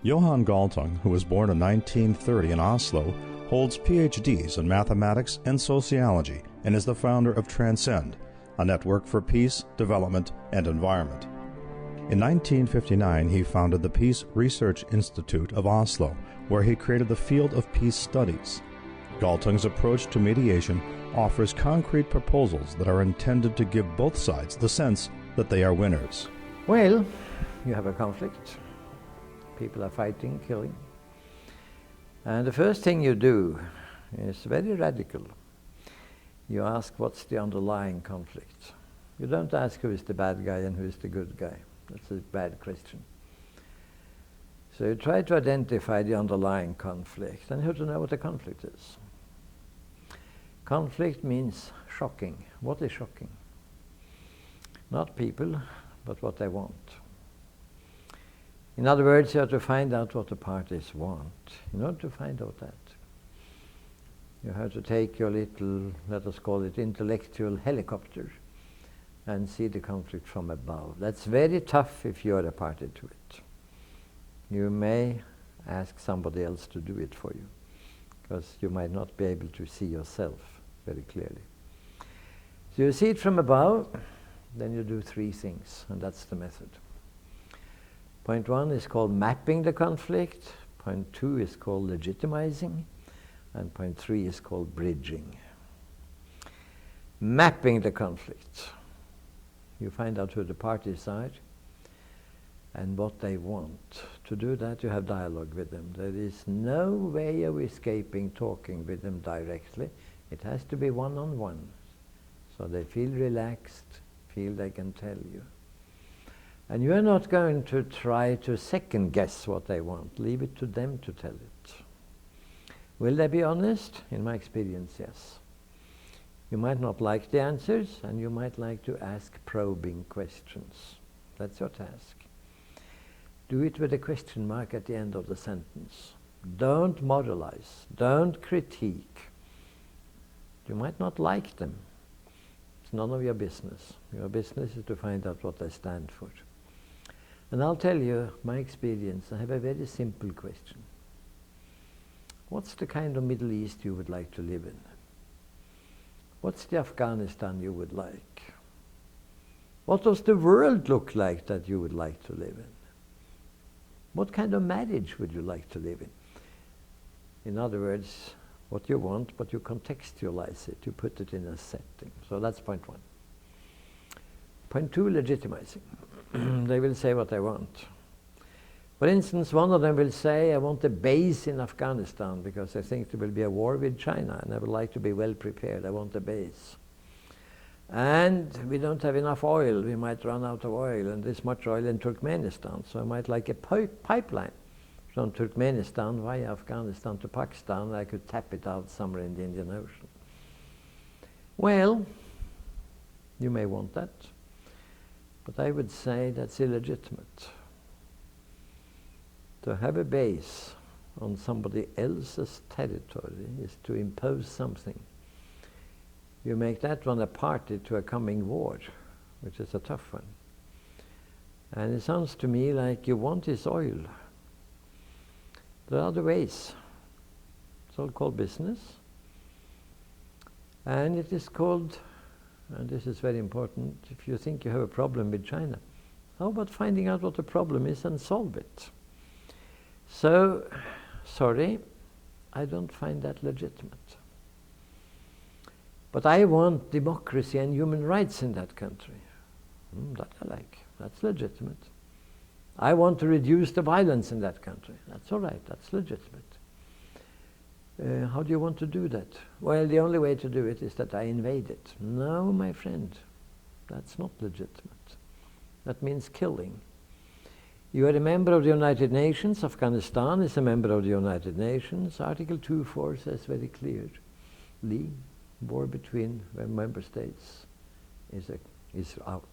Johan Galtung, who was born in 1930 in Oslo, holds PhDs in mathematics and sociology and is the founder of Transcend, a network for peace, development, and environment. In 1959, he founded the Peace Research Institute of Oslo, where he created the field of peace studies. Galtung's approach to mediation offers concrete proposals that are intended to give both sides the sense that they are winners. Well, you have a conflict. People are fighting, killing. And the first thing you do is very radical. You ask what's the underlying conflict. You don't ask who is the bad guy and who is the good guy. That's a bad question. So you try to identify the underlying conflict, and you have to know what the conflict is. Conflict means shocking. What is shocking? Not people, but what they want. In other words, you have to find out what the parties want. In order to find out that, you have to take your little, let us call it, intellectual helicopter and see the conflict from above. That's very tough if you're a party to it. You may ask somebody else to do it for you, because you might not be able to see yourself very clearly. So you see it from above, then you do three things, and that's the method. Point one is called mapping the conflict, point two is called legitimizing, and point three is called bridging. Mapping the conflict. You find out who the parties are and what they want. To do that, you have dialogue with them. There is no way of escaping talking with them directly. It has to be one-on-one, so they feel relaxed, feel they can tell you. And you are not going to try to second-guess what they want. Leave it to them to tell it. Will they be honest? In my experience, yes. You might not like the answers, and you might like to ask probing questions. That's your task. Do it with a question mark at the end of the sentence. Don't moralize. Don't critique. You might not like them. It's none of your business. Your business is to find out what they stand for. And I'll tell you my experience. I have a very simple question. What's the kind of Middle East you would like to live in? What's the Afghanistan you would like? What does the world look like that you would like to live in? What kind of marriage would you like to live in? In other words, what you want, but you contextualize it. You put it in a setting. So that's point one. Point two, legitimizing. They will say what they want. For instance, one of them will say, I want a base in Afghanistan because I think there will be a war with China and I would like to be well prepared. I want a base. And we don't have enough oil. We might run out of oil, and this much oil in Turkmenistan. So I might like a pipeline from Turkmenistan via Afghanistan to Pakistan. I could tap it out somewhere in the Indian Ocean. Well, you may want that, but I would say that's illegitimate. To have a base on somebody else's territory is to impose something. You make that one a party to a coming war, which is a tough one. And it sounds to me like you want his oil. There are other ways. It's all called business. And it is called, and this is very important, if you think you have a problem with China, how about finding out what the problem is and solve it? So, sorry, I don't find that legitimate. But I want democracy and human rights in that country. That I like. That's legitimate. I want to reduce the violence in that country. That's all right. That's legitimate. How do you want to do that? Well, the only way to do it is that I invade it. No, my friend, that's not legitimate. That means killing. You are a member of the United Nations. Afghanistan is a member of the United Nations. Article 2.4 says very clearly, war between member states is out.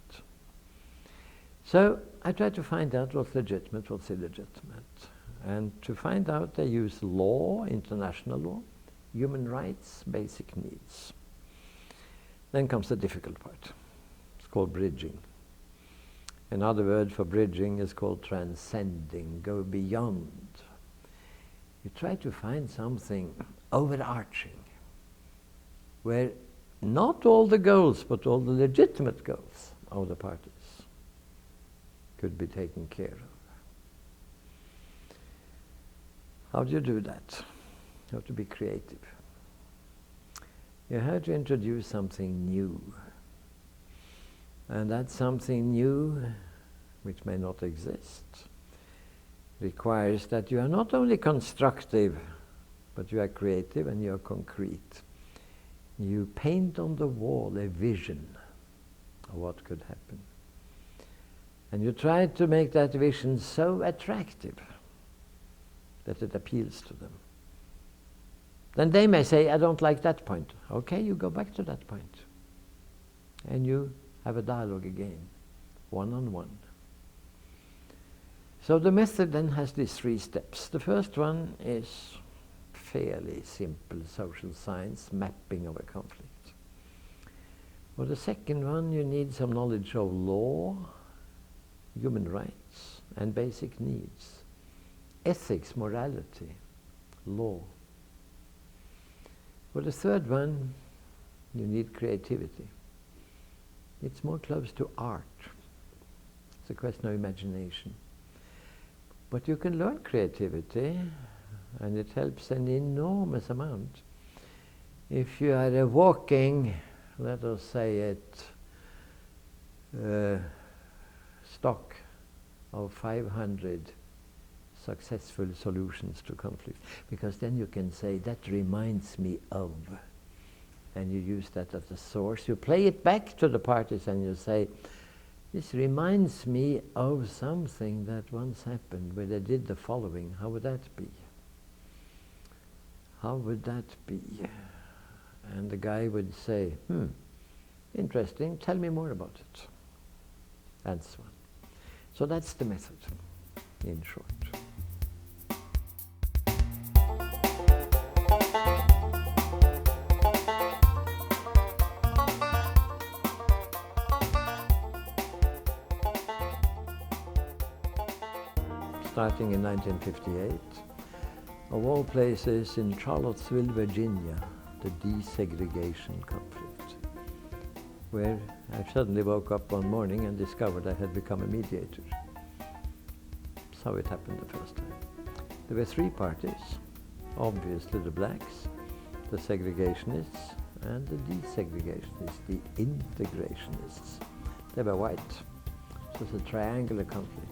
So I try to find out what's legitimate, what's illegitimate. And to find out, they use law, international law, human rights, basic needs. Then comes the difficult part. It's called bridging. Another word for bridging is called transcending, go beyond. You try to find something overarching, where not all the goals, but all the legitimate goals of the parties could be taken care of. How do you do that? You have to be creative. You have to introduce something new. And that something new, which may not exist, requires that you are not only constructive, but you are creative and you are concrete. You paint on the wall a vision of what could happen. And you try to make that vision so attractive that it appeals to them. Then they may say, I don't like that point. Okay, you go back to that point. And you have a dialogue again, one-on-one. So the method then has these 3 steps. The first one is fairly simple social science, mapping of a conflict. For the second one, you need some knowledge of law, human rights, and basic needs. Ethics, morality, law. For the third one, you need creativity. It's more close to art. It's a question of imagination. But you can learn creativity, and it helps an enormous amount. If you are walking, let us say it, stock of 500 successful solutions to conflict, because then you can say, that reminds me of, and you use that as a source. You play it back to the parties and you say, this reminds me of something that once happened where they did the following. How would that be? How would that be? And the guy would say, interesting, tell me more about it. And so on. So that's the method, in short. Starting in 1958, of all places in Charlottesville, Virginia, the desegregation conflict, where I suddenly woke up one morning and discovered I had become a mediator. That's how it happened the first time. There were 3 parties, obviously the blacks, the segregationists, and the desegregationists, the integrationists. They were white. So it was a triangular conflict.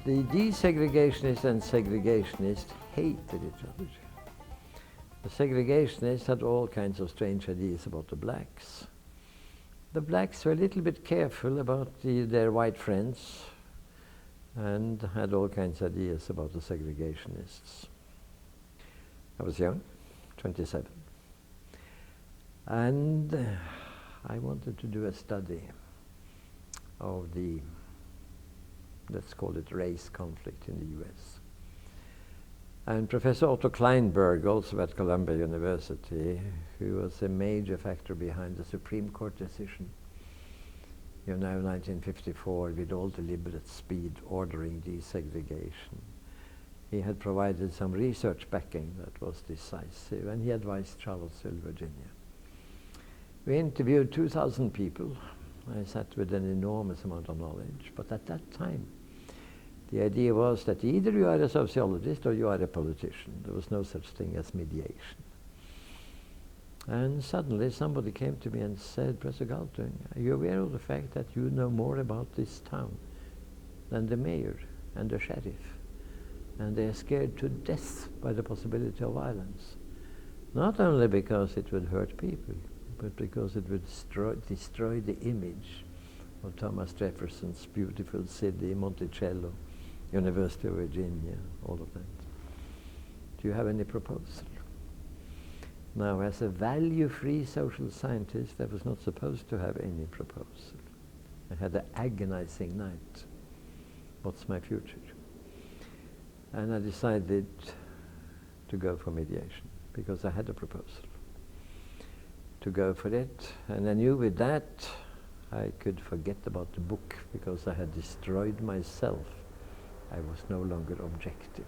The desegregationists and segregationists hated each other. The segregationists had all kinds of strange ideas about the blacks. The blacks were a little bit careful about their white friends and had all kinds of ideas about the segregationists. I was young, 27. And I wanted to do a study of the, let's call it, race conflict in the US. And Professor Otto Kleinberg, also at Columbia University, who was a major factor behind the Supreme Court decision, 1954, with all deliberate speed ordering desegregation. He had provided some research backing that was decisive, and he advised Charlottesville, Virginia. We interviewed 2,000 people. I sat with an enormous amount of knowledge, but at that time, the idea was that either you are a sociologist or you are a politician. There was no such thing as mediation. And suddenly somebody came to me and said, Professor Galtung, are you aware of the fact that you know more about this town than the mayor and the sheriff? And they are scared to death by the possibility of violence. Not only because it would hurt people, but because it would destroy the image of Thomas Jefferson's beautiful city, Monticello, University of Virginia, all of that. Do you have any proposal? Now, as a value-free social scientist, I was not supposed to have any proposal. I had an agonizing night. What's my future? And I decided to go for mediation, because I had a proposal. To go for it, and I knew with that I could forget about the book because I had destroyed myself. I was no longer objective.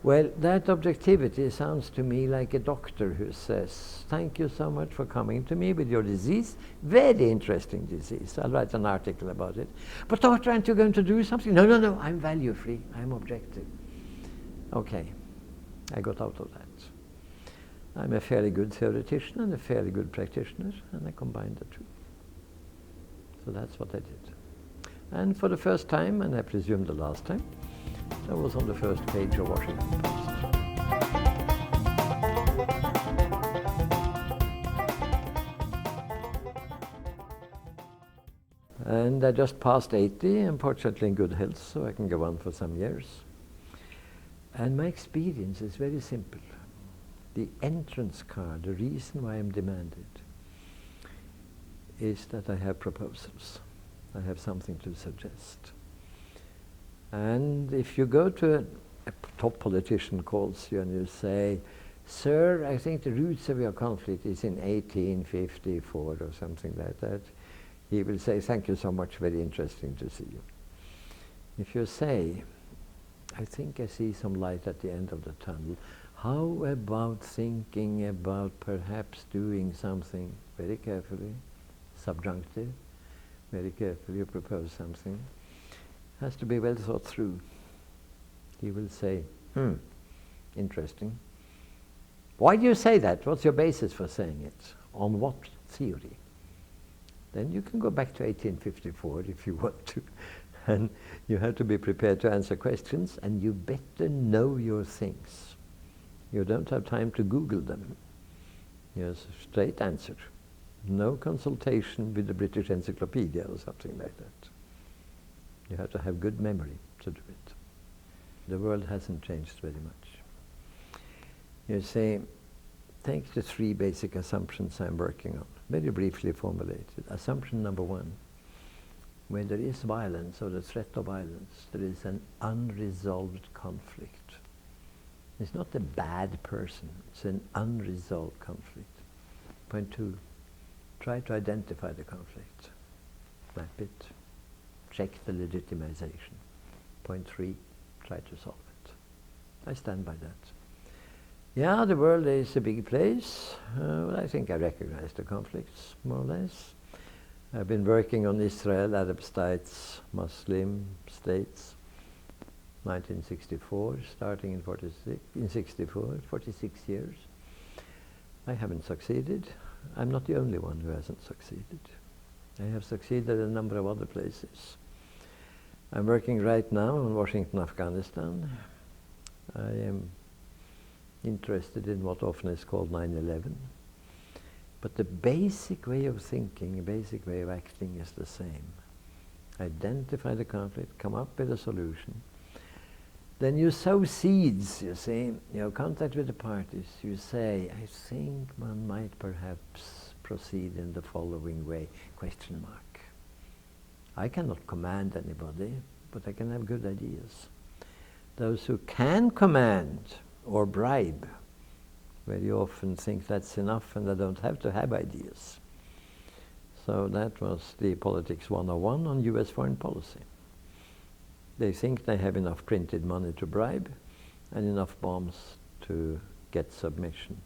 Well, that objectivity sounds to me like a doctor who says, thank you so much for coming to me with your disease. Very interesting disease. I'll write an article about it. But doctor, aren't you going to do something? No, no, no, I'm value-free. I'm objective. Okay, I got out of that. I'm a fairly good theoretician and a fairly good practitioner, and I combined the two. So that's what I did. And for the first time, and I presume the last time, I was on the first page of Washington Post. And I just passed 80, unfortunately in good health, so I can go on for some years. And my experience is very simple. The entrance card, the reason why I'm demanded, is that I have proposals. I have something to suggest. And if you go to a top politician calls you and you say, sir, I think the roots of your conflict is in 1854 or something like that, he will say, thank you so much, very interesting to see you. If you say, I think I see some light at the end of the tunnel, how about thinking about perhaps doing something very carefully, subjunctive, very carefully you propose something, has to be well thought through. He will say, interesting. Why do you say that? What's your basis for saying it? On what theory? Then you can go back to 1854 if you want to. And you have to be prepared to answer questions, and you better know your things. You don't have time to Google them. Yes, straight answer. No consultation with the British Encyclopedia or something like that. You have to have good memory to do it. The world hasn't changed very much. You say, take the three basic assumptions I'm working on, very briefly formulated. Assumption number one, when there is violence or the threat of violence, there is an unresolved conflict. It's not a bad person, it's an unresolved conflict. Point two, try to identify the conflict. Map it. Check the legitimization. Point three, try to solve it. I stand by that. Yeah, the world is a big place. I think I recognize the conflicts, more or less. I've been working on Israel, Arab states, Muslim states, 1964, starting in 64, 46 years. I haven't succeeded. I'm not the only one who hasn't succeeded. I have succeeded in a number of other places. I'm working right now on Washington, Afghanistan. I am interested in what often is called 9/11. But the basic way of thinking, the basic way of acting is the same. Identify the conflict, come up with a solution. Then you sow seeds, you see, you have contact with the parties. You say, I think one might perhaps proceed in the following way, question mark. I cannot command anybody, but I can have good ideas. Those who can command or bribe very often think that's enough and they don't have to have ideas. So that was the Politics 101 on US foreign policy. They think they have enough printed money to bribe and enough bombs to get submission.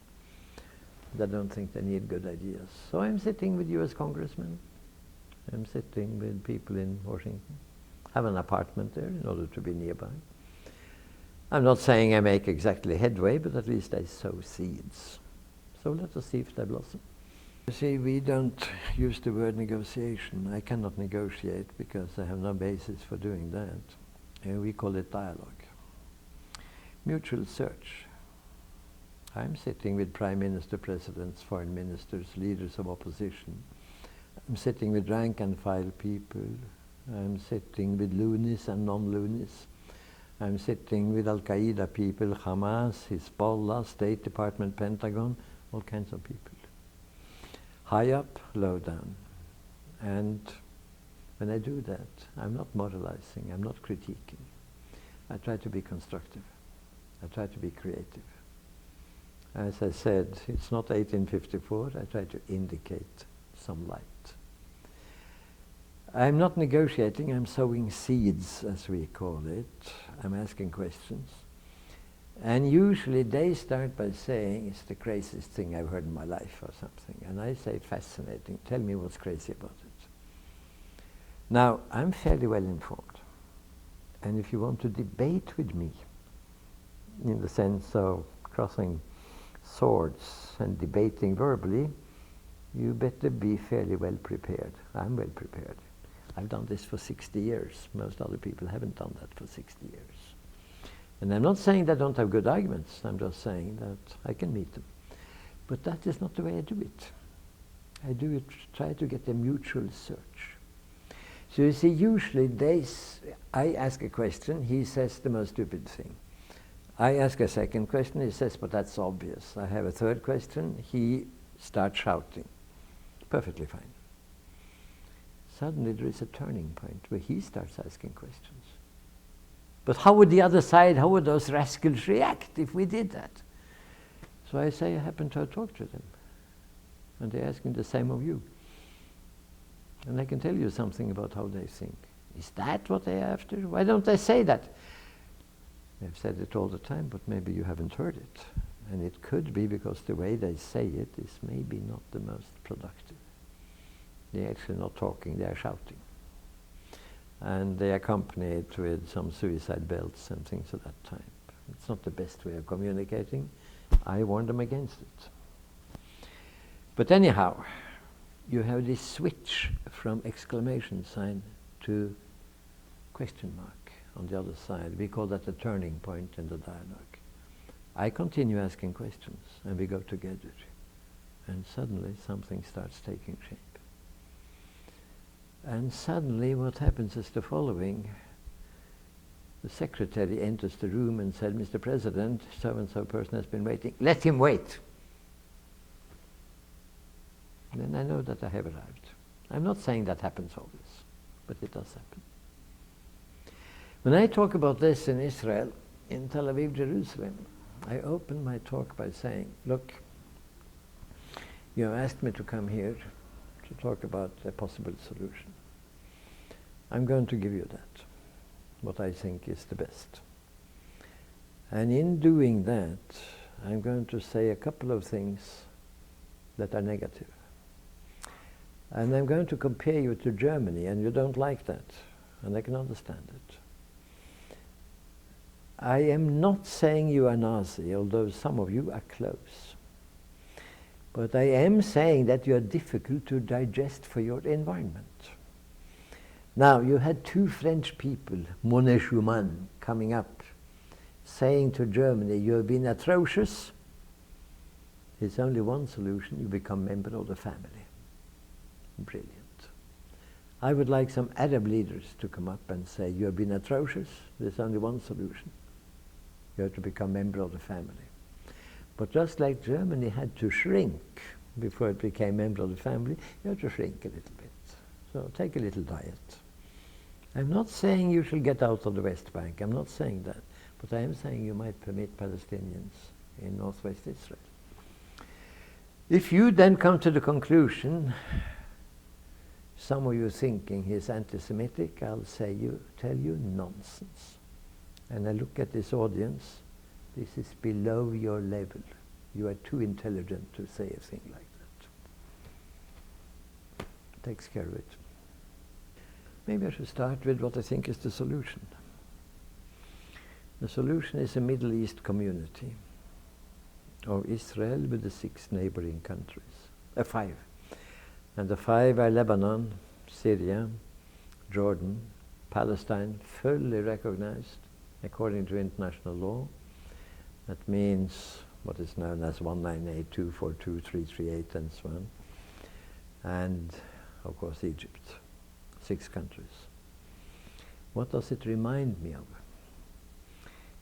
They don't think they need good ideas. So I'm sitting with US congressmen. I'm sitting with people in Washington. Have an apartment there in order to be nearby. I'm not saying I make exactly headway, but at least I sow seeds. So let us see if they blossom. You see, we don't use the word negotiation. I cannot negotiate because I have no basis for doing that. And we call it dialogue. Mutual search. I'm sitting with prime minister, presidents, foreign ministers, leaders of opposition. I'm sitting with rank and file people. I'm sitting with loonies and non-loonies. I'm sitting with Al-Qaeda people, Hamas, Hezbollah, State Department, Pentagon, all kinds of people. High up, low down. And when I do that, I'm not moralizing, I'm not critiquing. I try to be constructive. I try to be creative. As I said, it's not 1854, I try to indicate some light. I'm not negotiating, I'm sowing seeds, as we call it. I'm asking questions. And usually they start by saying, it's the craziest thing I've heard in my life or something. And I say, fascinating, tell me what's crazy about it. Now, I'm fairly well informed. And if you want to debate with me, in the sense of crossing swords and debating verbally, you better be fairly well prepared. I'm well prepared. I've done this for 60 years. Most other people haven't done that for 60 years. And I'm not saying that I don't have good arguments. I'm just saying that I can meet them. But that is not the way I do it. I do it, try to get a mutual search. So you see, usually I ask a question, he says the most stupid thing. I ask a second question, he says, but that's obvious. I have a third question, he starts shouting. Perfectly fine. Suddenly there is a turning point where he starts asking questions. But how would the other side, how would those rascals react if we did that? So I say, I happen to have talked to them. And they're asking the same of you. And I can tell you something about how they think. Is that what they're after? Why don't they say that? They've said it all the time, but maybe you haven't heard it. And it could be because the way they say it is maybe not the most productive. They're actually not talking, they're shouting. And they accompany it with some suicide belts and things of that type. It's not the best way of communicating. I warn them against it. But anyhow, you have this switch from exclamation sign to question mark on the other side. We call that a turning point in the dialogue. I continue asking questions and we go together. And suddenly something starts taking shape. And suddenly what happens is the following. The secretary enters the room and said, Mr. President, so-and-so person has been waiting. Let him wait. Then I know that I have arrived. I'm not saying that happens always, but it does happen. When I talk about this in Israel, in Tel Aviv, Jerusalem, I open my talk by saying, look, you have asked me to come here to talk about a possible solution. I'm going to give you that, what I think is the best. And in doing that, I'm going to say a couple of things that are negative. And I'm going to compare you to Germany, and you don't like that, and I can understand it. I am not saying you are Nazi, although some of you are close. But I am saying that you are difficult to digest for your environment. Now, you had two French people, Monet Schumann, coming up, saying to Germany, you have been atrocious. There's only one solution, you become member of the family. Brilliant. I would like some Arab leaders to come up and say, you have been atrocious, there's only one solution. You have to become member of the family. But just like Germany had to shrink before it became member of the family, you have to shrink a little bit. So take a little diet. I'm not saying you shall get out of the West Bank, I'm not saying that. But I am saying you might permit Palestinians in northwest Israel. If you then come to the conclusion, some of you thinking he's anti-Semitic, I'll tell you nonsense. And I look at this audience, this is below your level. You are too intelligent to say a thing like that. Takes care of it. Maybe I should start with what I think is the solution. The solution is a Middle East community of Israel with the 6 neighboring countries. 5. And the 5 are Lebanon, Syria, Jordan, Palestine, fully recognized according to international law. That means what is known as 198, 242, 338 and so on. And of course Egypt. 6 countries. What does it remind me of?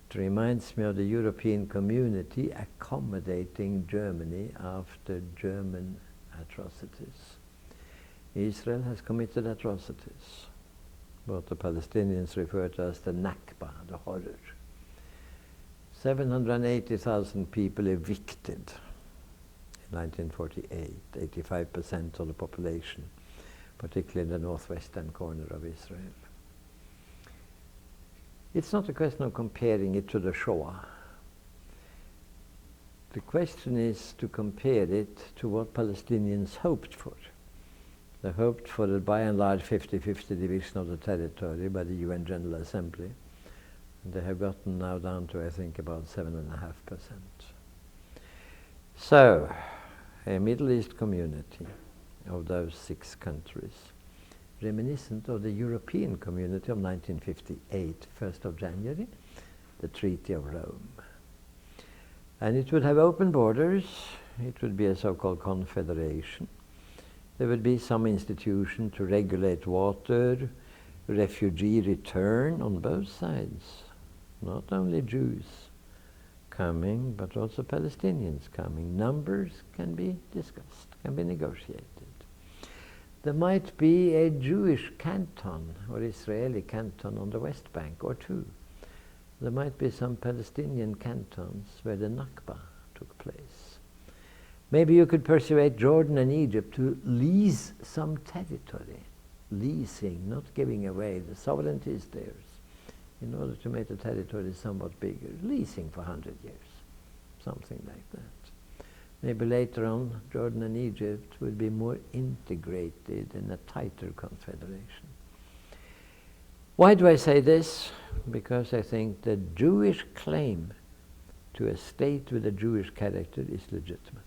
It reminds me of the European community accommodating Germany after German atrocities. Israel has committed atrocities, what the Palestinians refer to as the Nakba, the horror. 780,000 people evicted in 1948, 85% of the population. particularly in the northwestern corner of Israel. It's not a question of comparing it to the Shoah. The question is to compare it to what Palestinians hoped for. They hoped for a by and large 50-50 division of the territory by the UN General Assembly. And they have gotten now down to, I think, about 7.5%. So, a Middle East community of those 6 countries, reminiscent of the European community of 1958, 1st of January, the Treaty of Rome. And it would have open borders, it would be a so-called confederation. There would be some institution to regulate water, refugee return on both sides. Not only Jews coming, but also Palestinians coming. Numbers can be discussed, can be negotiated. There might be a Jewish canton or Israeli canton on the West Bank or 2. There might be some Palestinian cantons where the Nakba took place. Maybe you could persuade Jordan and Egypt to lease some territory. Leasing, not giving away. The sovereignty is theirs. In order to make the territory somewhat bigger. Leasing for 100 years. Something like that. Maybe later on, Jordan and Egypt will be more integrated in a tighter confederation. Why do I say this? Because I think the Jewish claim to a state with a Jewish character is legitimate.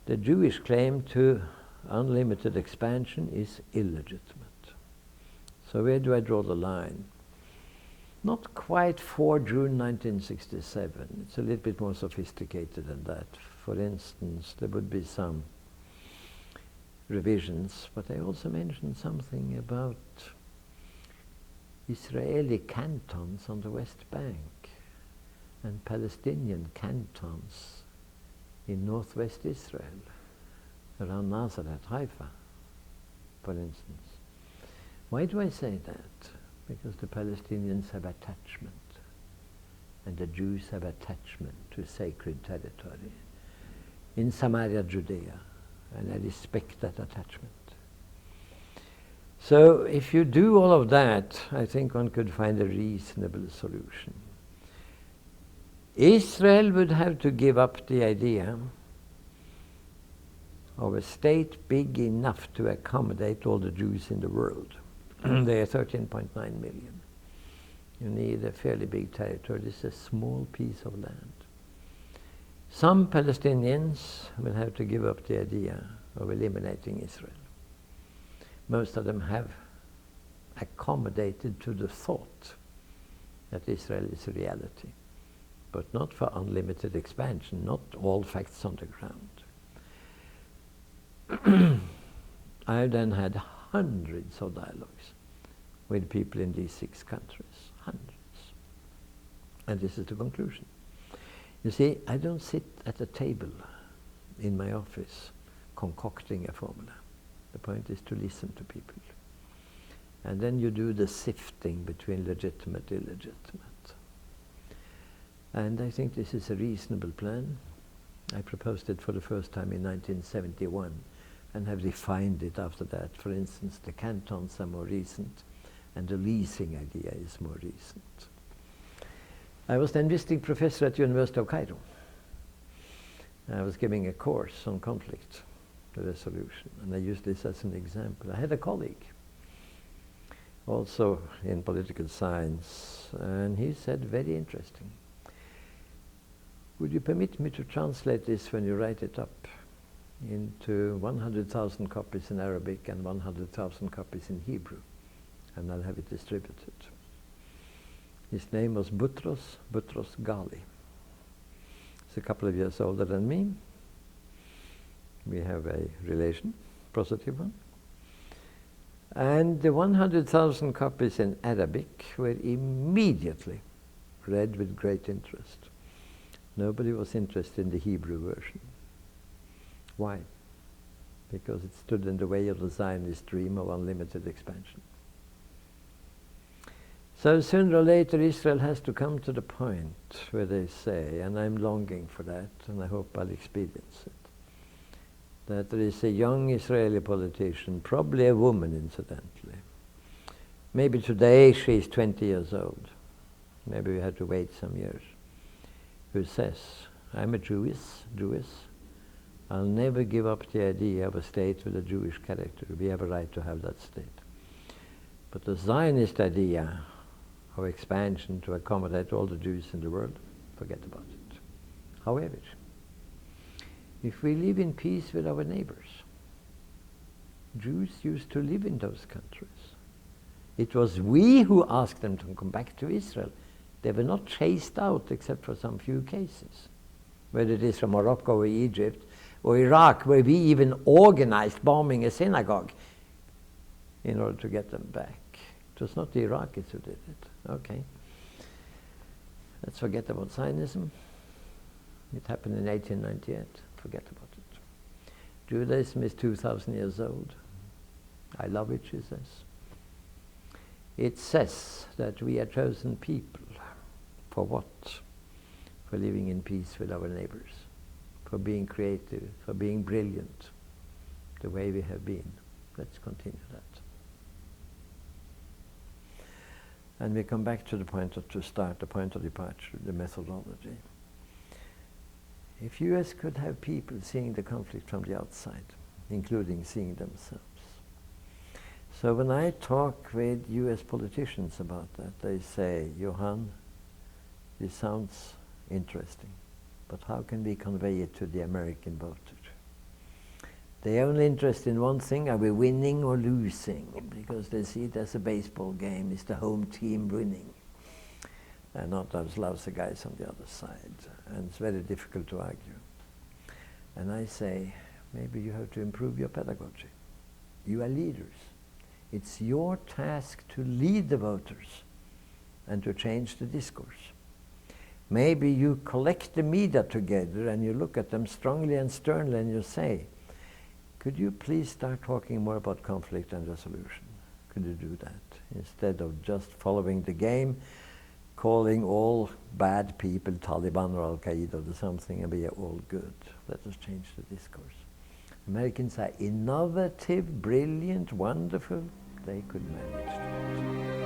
The Jewish claim to unlimited expansion is illegitimate. So where do I draw the line? Not quite 4 June 1967. It's a little bit more sophisticated than that. For instance, there would be some revisions, but I also mentioned something about Israeli cantons on the West Bank and Palestinian cantons in northwest Israel, around Nazareth, Haifa, for instance. Why do I say that? Because the Palestinians have attachment, and the Jews have attachment to sacred territory in Samaria, Judea, and I respect that attachment. So if you do all of that, I think one could find a reasonable solution. Israel would have to give up the idea of a state big enough to accommodate all the Jews in the world. They are 13.9 million. You need a fairly big territory. This is a small piece of land. Some Palestinians will have to give up the idea of eliminating Israel. Most of them have accommodated to the thought that Israel is a reality, but not for unlimited expansion, not all facts on the ground. I then had hundreds of dialogues with people in these 6 countries, hundreds. And this is the conclusion. You see, I don't sit at a table in my office concocting a formula. The point is to listen to people. And then you do the sifting between legitimate and illegitimate. And I think this is a reasonable plan. I proposed it for the first time in 1971 and have refined it after that. For instance, the cantons are more recent and the leasing idea is more recent. I was then visiting professor at the University of Cairo. I was giving a course on conflict resolution, and I used this as an example. I had a colleague, also in political science, and he said, very interesting. Would you permit me to translate this when you write it up into 100,000 copies in Arabic and 100,000 copies in Hebrew, and I'll have it distributed. His name was Boutros Ghali. He's a couple of years older than me. We have a relation, positive one. And the 100,000 copies in Arabic were immediately read with great interest. Nobody was interested in the Hebrew version. Why? Because it stood in the way of the Zionist dream of unlimited expansion. So sooner or later Israel has to come to the point where they say, and I'm longing for that, and I hope I'll experience it, that there is a young Israeli politician, probably a woman incidentally. Maybe today she's 20 years old. Maybe we had to wait some years. Who says, I'm a Jewess. I'll never give up the idea of a state with a Jewish character. We have a right to have that state. But the Zionist idea of expansion to accommodate all the Jews in the world, forget about it. However, if we live in peace with our neighbors, Jews used to live in those countries. It was we who asked them to come back to Israel. They were not chased out except for some few cases, whether it is from Morocco or Egypt or Iraq, where we even organized bombing a synagogue in order to get them back. It was not the Iraqis who did it. Okay. Let's forget about Zionism. It happened in 1898. Forget about it. Judaism is 2,000 years old. I love it, she says. It says that we are chosen people. For what? For living in peace with our neighbors. For being creative. For being brilliant. The way we have been. Let's continue that. And we come back to the point of, to start, the point of departure, the methodology. If US could have people seeing the conflict from the outside, including seeing themselves. So when I talk with US politicians about that, they say, Johan, this sounds interesting, but how can we convey it to the American voter? They're only interested in one thing, are we winning or losing? Because they see it as a baseball game, it's the home team winning. And not those lousy guys on the other side. And it's very difficult to argue. And I say, maybe you have to improve your pedagogy. You are leaders. It's your task to lead the voters and to change the discourse. Maybe you collect the media together and you look at them strongly and sternly and you say, could you please start talking more about conflict and resolution? Could you do that? Instead of just following the game, calling all bad people Taliban or Al-Qaeda or something and we are all good. Let us change the discourse. Americans are innovative, brilliant, wonderful. They could manage that.